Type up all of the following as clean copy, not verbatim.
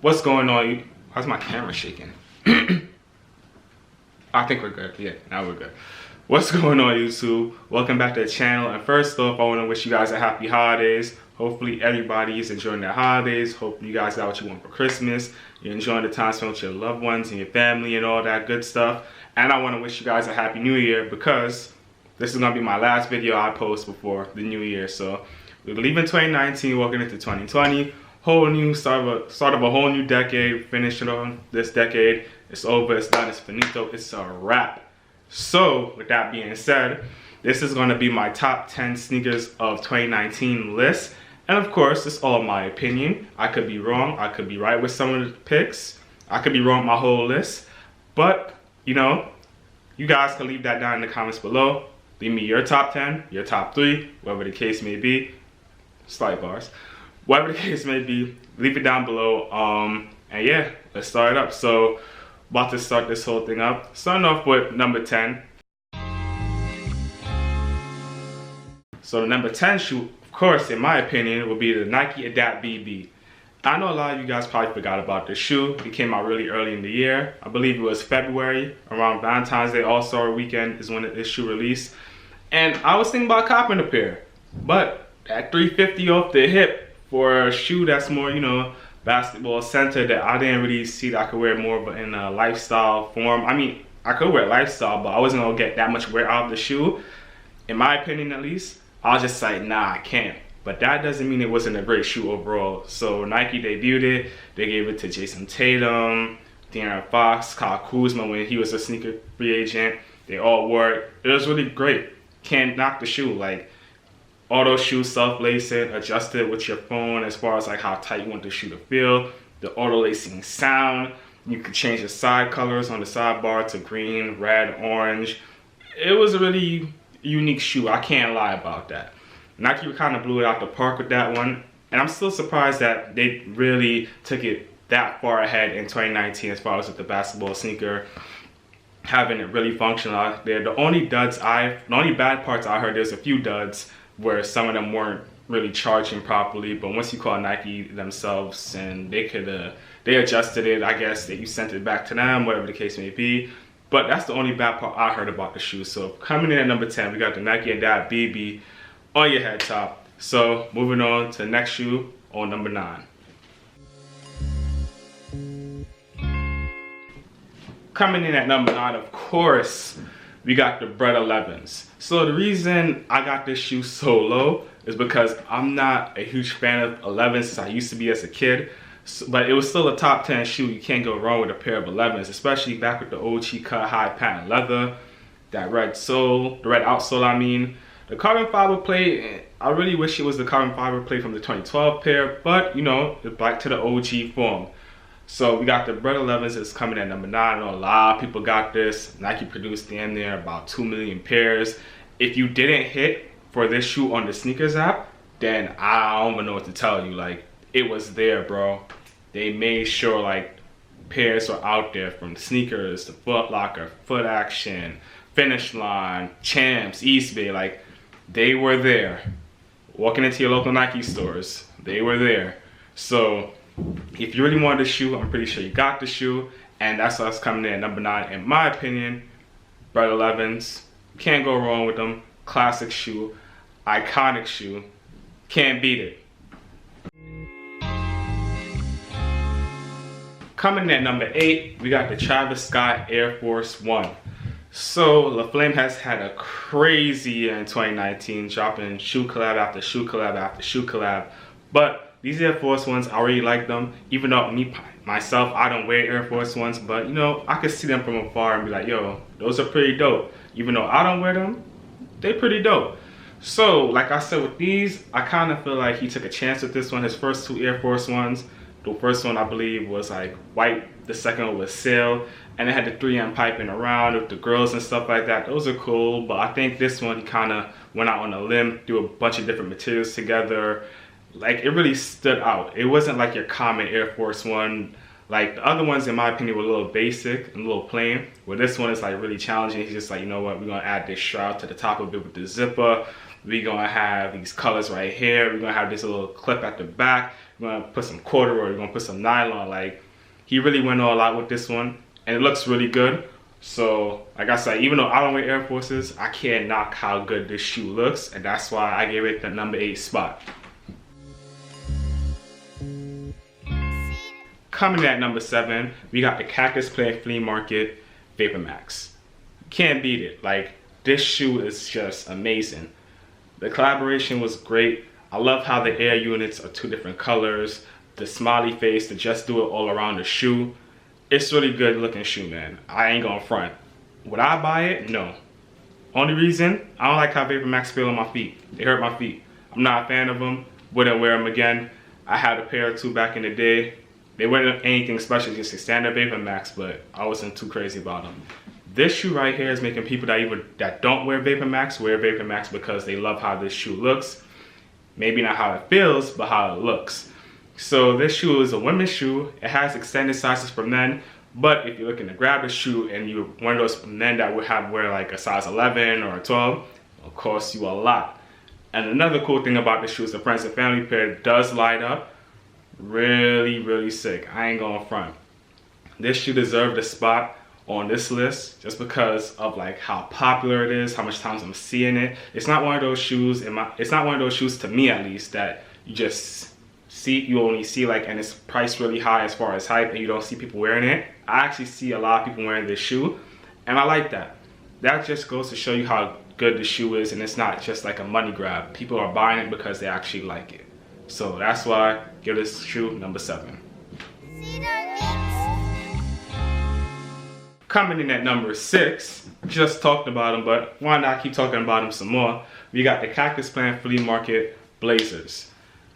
What's going on? How's my camera shaking? I think we're good. Yeah, now we're good. What's going on, YouTube? Welcome back to the channel. And first off, I want to wish you guys a happy holidays. Hopefully everybody is enjoying their holidays. Hope you guys got what you want for Christmas. You're enjoying the time spent with your loved ones and your family and all that good stuff. And I want to wish you guys a happy new year because this is going to be my last video I post before the new year. So we're leaving 2019, walking into 2020. Whole new start of a whole new decade. Finishing on this decade. It's over, it's done, it's finito, it's a wrap. So with that being said, this is going to be my top 10 sneakers of 2019 list. And of course, it's all my opinion. I could be wrong, I could be right with some of the picks. I could be wrong with my whole list. But, you know, you guys can leave that down in the comments below. Leave me your top 10, your top 3, whatever the case may be. Slight bars. Whatever the case may be, leave it down below. And yeah, let's start it up. So, about to start this whole thing up. Starting off with number 10. So the number 10 shoe, of course, in my opinion, will be the Nike Adapt BB. I know a lot of you guys probably forgot about this shoe. It came out really early in the year. I believe it was February, around Valentine's Day, All-Star Weekend is when this shoe released. And I was thinking about copping a pair. But at $350 off the hip for a shoe that's more, you know, basketball center, that I didn't really see that I could wear more in a lifestyle form. I mean, I could wear lifestyle, but I wasn't gonna get that much wear out of the shoe. In my opinion, at least, I was just like, nah, I can't. But that doesn't mean it wasn't a great shoe overall. So Nike debuted it. They gave it to Jason Tatum, De'Aaron Fox, Kyle Kuzma when he was a sneaker free agent. They all wore it. It was really great. Can't knock the shoe. Like, auto shoe self-lacing, adjust it with your phone as far as like how tight you want the shoe to feel. The auto lacing sound. You could change the side colors on the sidebar to green, red, orange. It was a really unique shoe. I can't lie about that. Nike kind of blew it out the park with that one. And I'm still surprised that they really took it that far ahead in 2019 as far as with the basketball sneaker. Having it really functional out there. The only bad parts I heard, there's a few duds where some of them weren't really charging properly, but once you call Nike themselves and they adjusted it, I guess that you sent it back to them, whatever the case may be. But that's the only bad part I heard about the shoe. So coming in at number 10, we got the Nike Adapt BB on your head top. So moving on to the next shoe on number 9. Coming in at number 9, of course, we got the Bread 11s. So the reason I got this shoe so low is because I'm not a huge fan of 11s since I used to be as a kid. But it was still a top 10 shoe. You can't go wrong with a pair of 11s, especially back with the OG cut high patent leather, that red sole, the red outsole I mean. The carbon fiber plate, I really wish it was the carbon fiber plate from the 2012 pair, but you know, it's back to the OG form. So we got the Bread 11s is coming at number 9. I know a lot of people got this. Nike produced damn near about 2 million pairs. If you didn't hit for this shoe on the sneakers app, then I don't even know what to tell you. Like, it was there, bro. They made sure like pairs were out there from sneakers to Foot Locker, Foot Action, Finish Line, Champs, Eastbay. Like, they were there. Walking into your local Nike stores, they were there. So if you really wanted the shoe, I'm pretty sure you got the shoe. And that's what's coming in at number 9. In my opinion, Bread 11s. Can't go wrong with them. Classic shoe. Iconic shoe. Can't beat it. Coming in at number 8, we got the Travis Scott Air Force 1. So LaFlame has had a crazy year in 2019, dropping shoe collab after shoe collab after shoe collab. But these Air Force Ones, I really like them. Even though myself, I don't wear Air Force Ones, but you know, I can see them from afar and be like, yo, those are pretty dope. Even though I don't wear them, they're pretty dope. So, like I said with these, I kind of feel like he took a chance with this one. His first 2 Air Force Ones, the first one I believe was like white, the second one was sail, and it had the 3M piping around with the grills and stuff like that. Those are cool, but I think this one he kind of went out on a limb, threw a bunch of different materials together. Like, it really stood out. It wasn't like your common Air Force One. Like, the other ones, in my opinion, were a little basic and a little plain. Where this one is like really challenging. He's just like, you know what, we're gonna add this shroud to the top of it with the zipper. We're gonna have these colors right here. We're gonna have this little clip at the back. We're gonna put some corduroy, we're gonna put some nylon. Like, he really went all out with this one, and it looks really good. So, like I said, even though I don't wear Air Forces, I can't knock how good this shoe looks, and that's why I gave it the number 8 spot. Coming at number 7, we got the Cactus Plant Flea Market Vapor Max. Can't beat it. Like, this shoe is just amazing. The collaboration was great. I love how the air units are 2 different colors. The smiley face, the just do it all around the shoe. It's really good looking shoe, man. I ain't gonna front. Would I buy it? No. Only reason, I don't like how Vapor Max feel on my feet. They hurt my feet. I'm not a fan of them. Wouldn't wear them again. I had a pair or 2 back in the day. They weren't anything special, just a standard Vapor Max, but I wasn't too crazy about them. This shoe right here is making people that don't wear Vapor Max because they love how this shoe looks. Maybe not how it feels, but how it looks. So this shoe is a women's shoe. It has extended sizes for men, but if you're looking to grab a shoe and you're one of those men that would wear like a size 11 or a 12, it'll cost you a lot. And another cool thing about this shoe is the friends and family pair does light up. Really sick. I ain't gonna front. This shoe deserved a spot on this list just because of like how popular it is, how much times I'm seeing it. It's not one of those shoes, it's not one of those shoes to me at least, that you just see, you only see like, and it's priced really high as far as hype, and you don't see people wearing it. I actually see a lot of people wearing this shoe, and I like that. That just goes to show you how good the shoe is, and it's not just like a money grab. People are buying it because they actually like it. So that's why I give this shoe number 7. Coming in at number 6, just talked about them, but why not keep talking about them some more? We got the Cactus Plant Flea Market Blazers.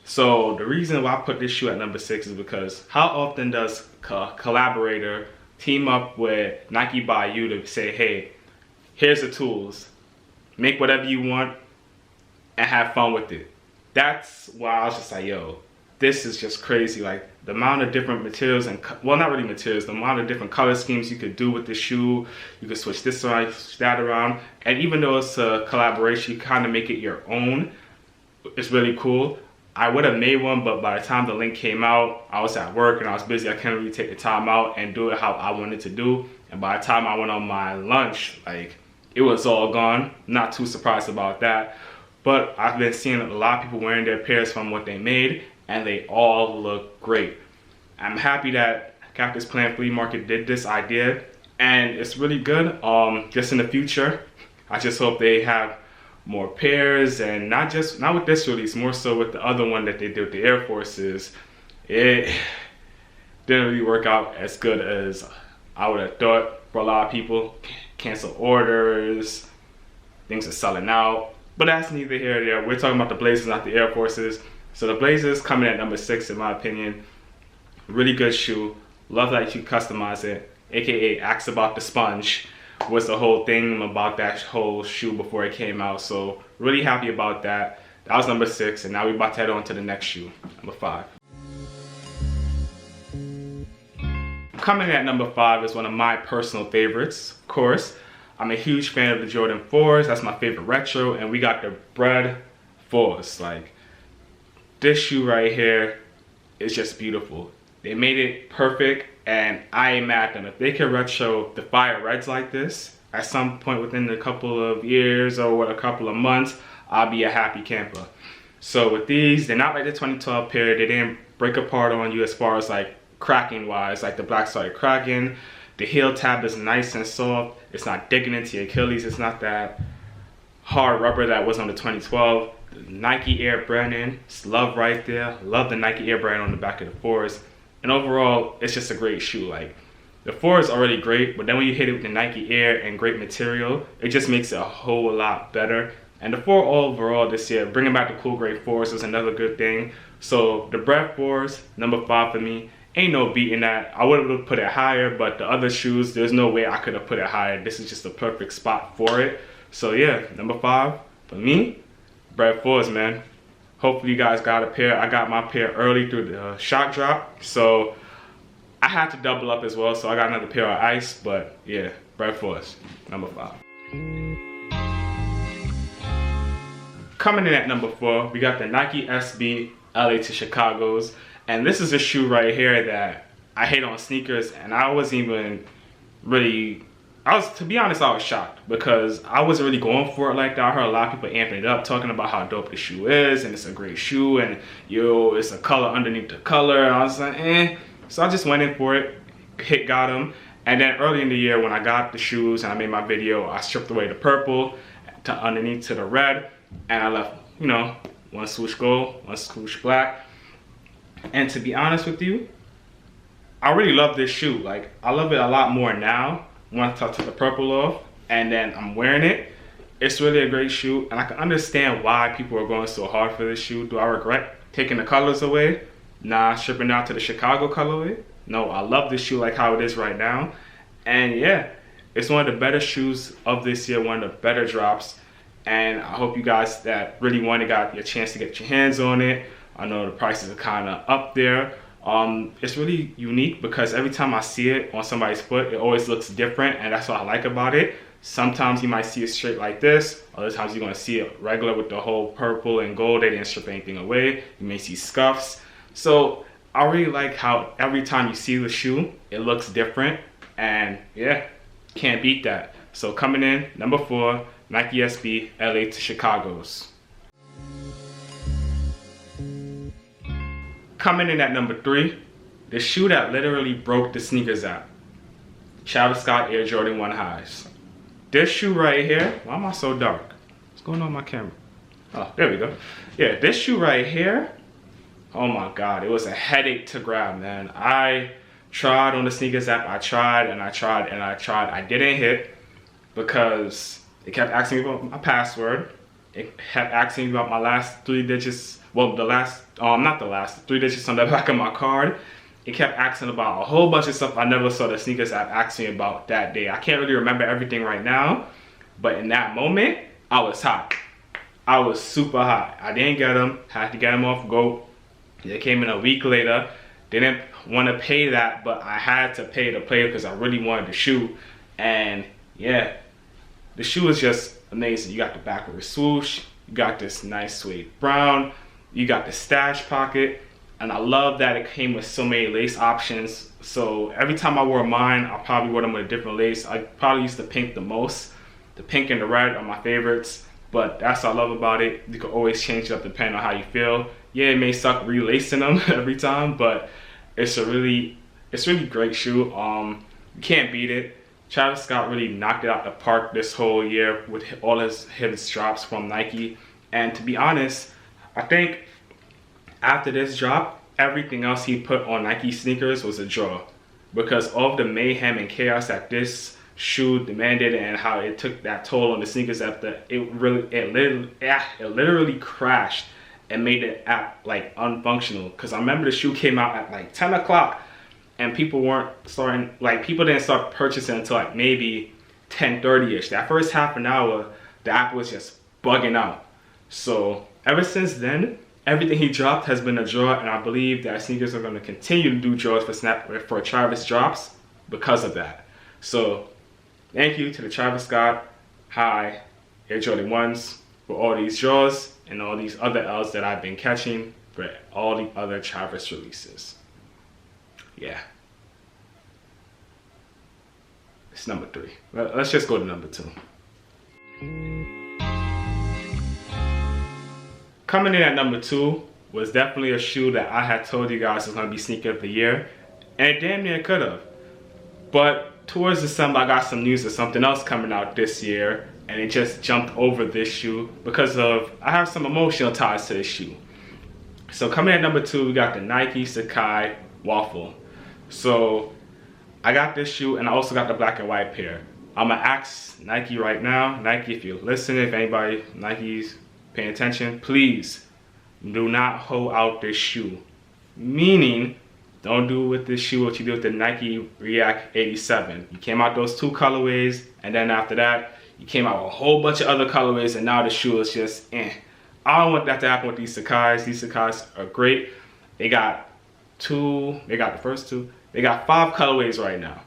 So the reason why I put this shoe at number 6 is because how often does a collaborator team up with Nike by you to say, hey, here's the tools, make whatever you want and have fun with it. That's why I was just like, yo, this is just crazy. Like, the amount of different materials and, well, not really materials, the amount of different color schemes you could do with the shoe. You could switch this around, switch that around. And even though it's a collaboration, you kind of make it your own. It's really cool. I would have made one, but by the time the link came out, I was at work and I was busy. I couldn't really take the time out and do it how I wanted to do. And by the time I went on my lunch, like, it was all gone. Not too surprised about that. But I've been seeing a lot of people wearing their pairs from what they made, and they all look great. I'm happy that Cactus Plant Flea Market did this idea, and it's really good. Just in the future, I just hope they have more pairs, and not with this release, more so with the other one that they did with the Air Forces. It didn't really work out as good as I would have thought for a lot of people. Cancel orders, things are selling out. But that's neither here nor there. We're talking about the Blazers, not the Air Forces. So the Blazers coming at number 6 in my opinion. Really good shoe. Love that you customize it. AKA ask about the sponge was the whole thing about that whole shoe before it came out. So really happy about that. That was number 6, and now we're about to head on to the next shoe, number 5. Coming at number 5 is one of my personal favorites, of course. I'm a huge fan of the Jordan 4s. That's my favorite retro. And we got the Bread 4s. Like, this shoe right here is just beautiful. They made it perfect, and I ain't mad at them. If they can retro the fire reds like this at some point within a couple of years or a couple of months, I'll be a happy camper. So with these, they're not like the 2012 pair. They didn't break apart on you as far as like cracking wise. Like, the black started cracking. The heel tab is nice and soft. It's not digging into your Achilles. It's not that hard rubber that was on the 2012. The Nike Air branding, it's love right there. Love the Nike Air brand on the back of the 4s. And overall, it's just a great shoe. Like, the 4 is already great, but then when you hit it with the Nike Air and great material, it just makes it a whole lot better. And the 4 overall this year, bringing back the cool gray 4s is another good thing. So the Bread 4s, number 5 for me. Ain't no beating that. I would have put it higher, but the other shoes, there's no way I could have put it higher. This is just the perfect spot for it. So yeah, number 5 for me, Bread 4s, man. Hopefully you guys got a pair. I got my pair early through the shock drop, so I had to double up as well. So I got another pair of ice, but yeah, Bread 4s, number 5. Coming in at number 4, we got the Nike SB LA2 Chicago's. And this is a shoe right here that I hate on sneakers, and I wasn't even really, to be honest, I was shocked because I wasn't really going for it like that. I heard a lot of people amping it up, talking about how dope the shoe is, and it's a great shoe, and yo, it's a color underneath the color. And I was like, eh. So I just went in for it, got them. And then early in the year when I got the shoes and I made my video, I stripped away the purple to underneath to the red, and I left, you know, one swoosh gold, one swoosh black. And to be honest with you, I really love this shoe. Like, I love it a lot more now once I took the purple off and then I'm wearing it. It's really a great shoe, and I can understand why people are going so hard for this shoe. Do I regret taking the colors away? Nah. Stripping out to the Chicago colorway? No, I love this shoe like how it is right now. And yeah, it's one of the better shoes of this year, one of the better drops. And I hope you guys that really want it got your chance to get your hands on it. I know the prices are kind of up there. It's really unique because every time I see it on somebody's foot, it always looks different, and that's what I like about it. Sometimes you might see it straight like this, other times you're going to see it regular with the whole purple and gold. They didn't strip anything away. You may see scuffs. So I really like how every time you see the shoe, it looks different, and yeah, can't beat that. So coming in, number 4, Nike SB LA2 Chicago's. Coming in at number 3, the shoe that literally broke the sneakers app. Travis Scott Air Jordan 1 Highs. This shoe right here, why am I so dark? What's going on with my camera? Oh, there we go. Yeah, this shoe right here, oh my God, it was a headache to grab, man. I tried on the sneakers app, I tried and I tried and I tried. I didn't hit because it kept asking me about my password. It kept asking me about my last 3 digits. Well, the last, not the last, 3 digits on the back of my card. It kept asking about a whole bunch of stuff I never saw the sneakers app asking me about that day. I can't really remember everything right now, but in that moment, I was hot. I was super hot. I didn't get them, had to get them off Go. They came in a week later. Didn't want to pay that, but I had to pay to play because I really wanted the shoe. And yeah, the shoe is just amazing. You got the backward swoosh, you got this nice suede brown, you got the stash pocket, and I love that it came with so many lace options. So every time I wore mine, I probably wore them with a different lace. I probably used the pink the most. The pink and the red are my favorites, but that's what I love about it. You can always change it up depending on how you feel. Yeah, it may suck relacing them every time, but it's really great shoe. You can't beat it. Travis Scott really knocked it out the park this whole year with all his drops from Nike. And to be honest, I think after this drop, everything else he put on Nike sneakers was a draw, because all of the mayhem and chaos that this shoe demanded and how it took that toll on the sneakers after it literally crashed and made the app like unfunctional. Because I remember the shoe came out at like 10 o'clock and people didn't start purchasing until like maybe 10:30ish. That first half an hour, the app was just bugging out. So ever since then, everything he dropped has been a draw, and I believe that sneakers are going to continue to do draws for Travis drops because of that. So thank you to the Travis Scott High Air Jordan 1s for all these draws and all these other L's that I've been catching for all the other Travis releases. Yeah. It's number 3. Let's just go to number 2. Coming in at number 2 was definitely a shoe that I had told you guys was going to be sneaker of the year, and it damn near could have. But towards December, I got some news of something else coming out this year, and it just jumped over this shoe because I have some emotional ties to this shoe. So coming at number 2, we got the Nike Socata Waffle. So I got this shoe, and I also got the black and white pair. I'm gonna ask Nike right now, Nike, if you're listening, if anybody Nike's paying attention, please do not hold out this shoe. Meaning, don't do with this shoe what you did with the Nike React 87. You came out those 2 colorways, and then after that, you came out with a whole bunch of other colorways, and now the shoe is just eh. I don't want that to happen with these Sacatas. These Sacatas are great. They got the first 2. They got 5 colorways right now.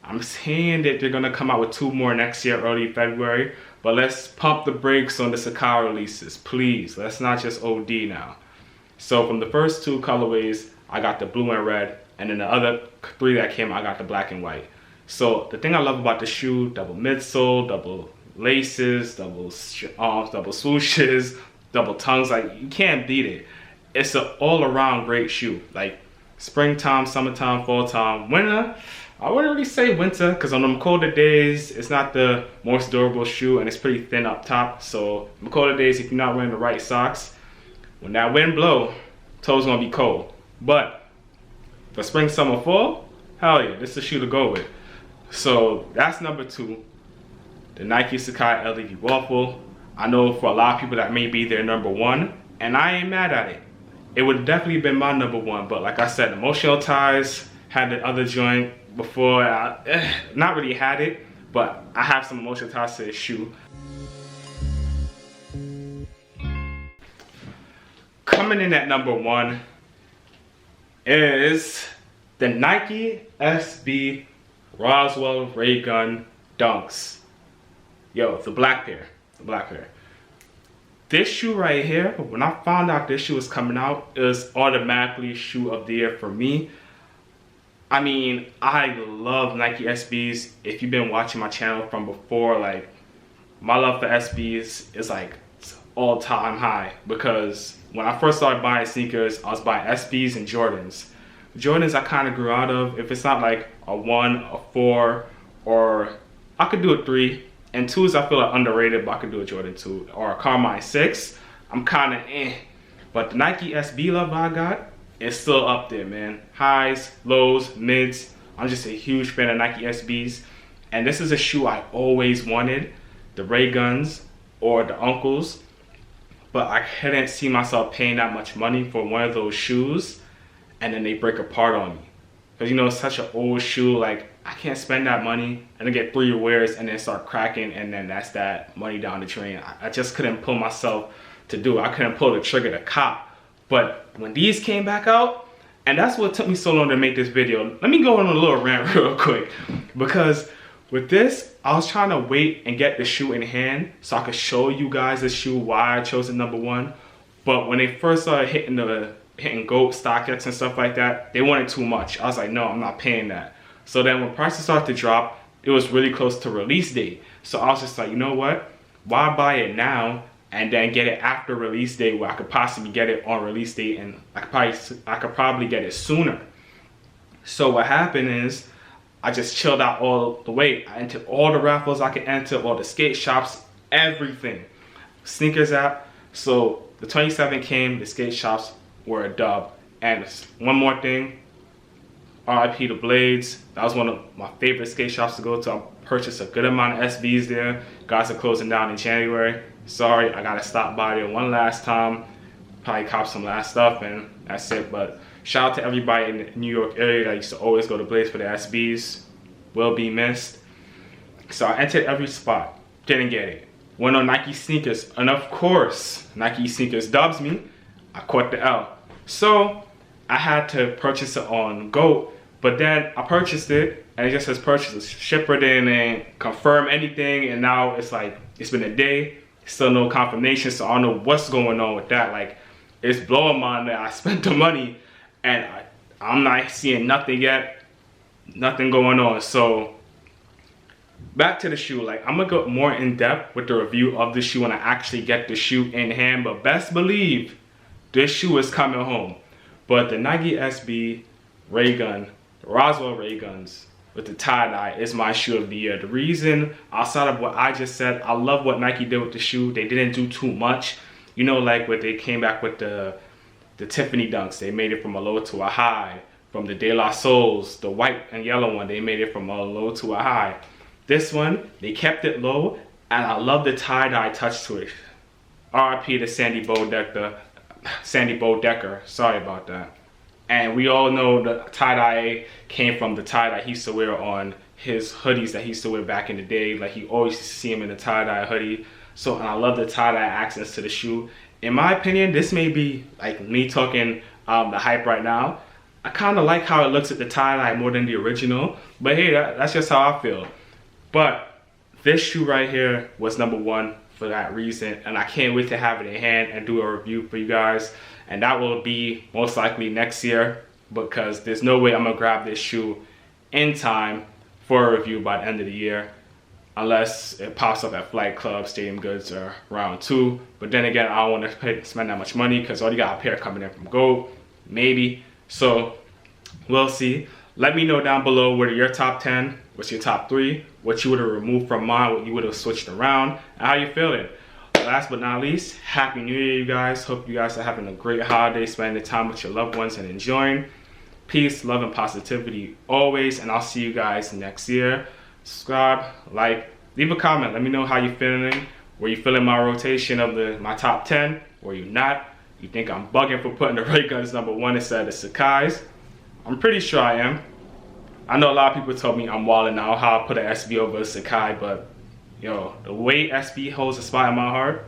I'm saying that they're gonna come out with 2 more next year, early February, But let's pump the brakes on the Socata releases, please. Let's not just OD now. So from the first 2 colorways, I got the blue and red, and then the other 3 that came, I got the black and white. So the thing I love about the shoe, double midsole, double laces, double swooshes, double tongues, like you can't beat it. It's an all-around great shoe. Like springtime, summertime, fall time, winter. I wouldn't really say winter because on them colder days, it's not the most durable shoe and it's pretty thin up top. So on the colder days, if you're not wearing the right socks, when that wind blow, toes gonna be cold. But for spring, summer, fall, hell yeah, this is a shoe to go with. So that's number 2, the Nike Socata LED Waffle. I know for a lot of people that may be their number 1, and I ain't mad at it. It would definitely been my number 1, but like I said, emotional ties, had the other joint before. Not really had it, but I have some emotional ties to this shoe. Coming in at number 1 is the Nike SB Roswell Raygun Dunks. Yo, the black pair, This shoe right here, when I found out this shoe was coming out, it was automatically shoe of the year for me. I mean, I love Nike SBs. If you've been watching my channel from before, like, my love for SBs is like all-time high, because when I first started buying sneakers, I was buying SBs and Jordans. Jordans I kind of grew out of. If it's not like a 1, a 4, or I could do a 3. And 2s I feel are underrated, but I could do a Jordan 2 or a Carmine 6. I'm kind of eh. But the Nike SB love I got is still up there, man. Highs, lows, mids. I'm just a huge fan of Nike SBs. And this is a shoe I always wanted. The Rayguns or the Uncles. But I couldn't see myself paying that much money for one of those shoes. And then they break apart on me. Because, you know, it's such an old shoe. Like, I can't spend that money and then get 3 wears and then start cracking, and then that's that money down the drain. I just couldn't pull myself to do it. I couldn't pull the trigger to cop. But when these came back out, and that's what took me so long to make this video. Let me go on a little rant real quick. Because with this, I was trying to wait and get the shoe in hand so I could show you guys the shoe, why I chose it number 1. But when they first started hitting GOAT, StockX and stuff like that, they wanted too much. I was like, no, I'm not paying that. So then when prices started to drop, it was really close to release date. So I was just like, you know what? Why buy it now and then get it after release date, where I could possibly get it on release date and I could probably get it sooner. So what happened is I just chilled out all the way. I entered all the raffles I could enter, all the skate shops, everything. Sneakers app. So the 27 came, the skate shops were a dub. And one more thing, RIP the Blades. That was one of my favorite skate shops to go to. I purchased a good amount of SBs there. Guys are closing down in January. Sorry, I gotta stop by there one last time. Probably cop some last stuff and that's it. But shout out to everybody in the New York area that used to always go to Blades for the SBs. Will be missed. So I entered every spot. Didn't get it. Went on Nike sneakers. And of course, Nike sneakers dubs me. I caught the L. So I had to purchase it on GOAT. But then I purchased it and it just says purchase. Shipper didn't confirm anything, and now it's like, it's been a day, still no confirmation, so I don't know what's going on with that. Like, it's blowing my mind that I spent the money and I'm not seeing nothing yet, nothing going on. So back to the shoe, like, I'm gonna go more in depth with the review of the shoe when I actually get the shoe in hand, but best believe this shoe is coming home. But the Nike SB Raygun, Roswell Rayguns with the tie-dye is my shoe of the year. The reason, outside of what I just said, I love what Nike did with the shoe. They didn't do too much. You know, like when they came back with the Tiffany Dunks, they made it from a low to a high. From the De La Souls, the white and yellow one, they made it from a low to a high. This one, they kept it low, and I love the tie-dye touch to it. RIP to Sandy Bodecker, sorry about that. And we all know the tie-dye came from the tie-dye he used to wear on his hoodies that he used to wear back in the day. Like, he always used to see him in a tie-dye hoodie. So, and I love the tie-dye accents to the shoe. In my opinion, this may be like me talking the hype right now. I kind of like how it looks at the tie-dye more than the original. But hey, that's just how I feel. But this shoe right here was number one for that reason, and I can't wait to have it in hand and do a review for you guys. And that will be most likely next year, because there's no way I'm gonna grab this shoe in time for a review by the end of the year, unless it pops up at Flight Club, Stadium Goods, or Round 2. But then again, I don't want to spend that much money because I already got a pair coming in from Gold, maybe. So we'll see. Let me know down below what are your top 10, what's your top 3, what you would have removed from mine, what you would have switched around, and how you feeling. Last but not least, Happy New Year, you guys. Hope you guys are having a great holiday, spending time with your loved ones and enjoying. Peace, love, and positivity always, and I'll see you guys next year. Subscribe, like, leave a comment. Let me know how you feeling. Were you feeling my rotation of my top 10? Or you not? You think I'm bugging for putting the Rayguns number 1 instead of the Socats? I'm pretty sure I am. I know a lot of people told me I'm wilding out how I put an SB over a Sakai, but yo, the way SB holds a spot in my heart,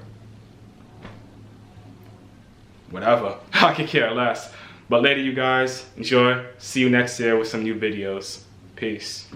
whatever. I could care less. But later, you guys, enjoy. See you next year with some new videos. Peace.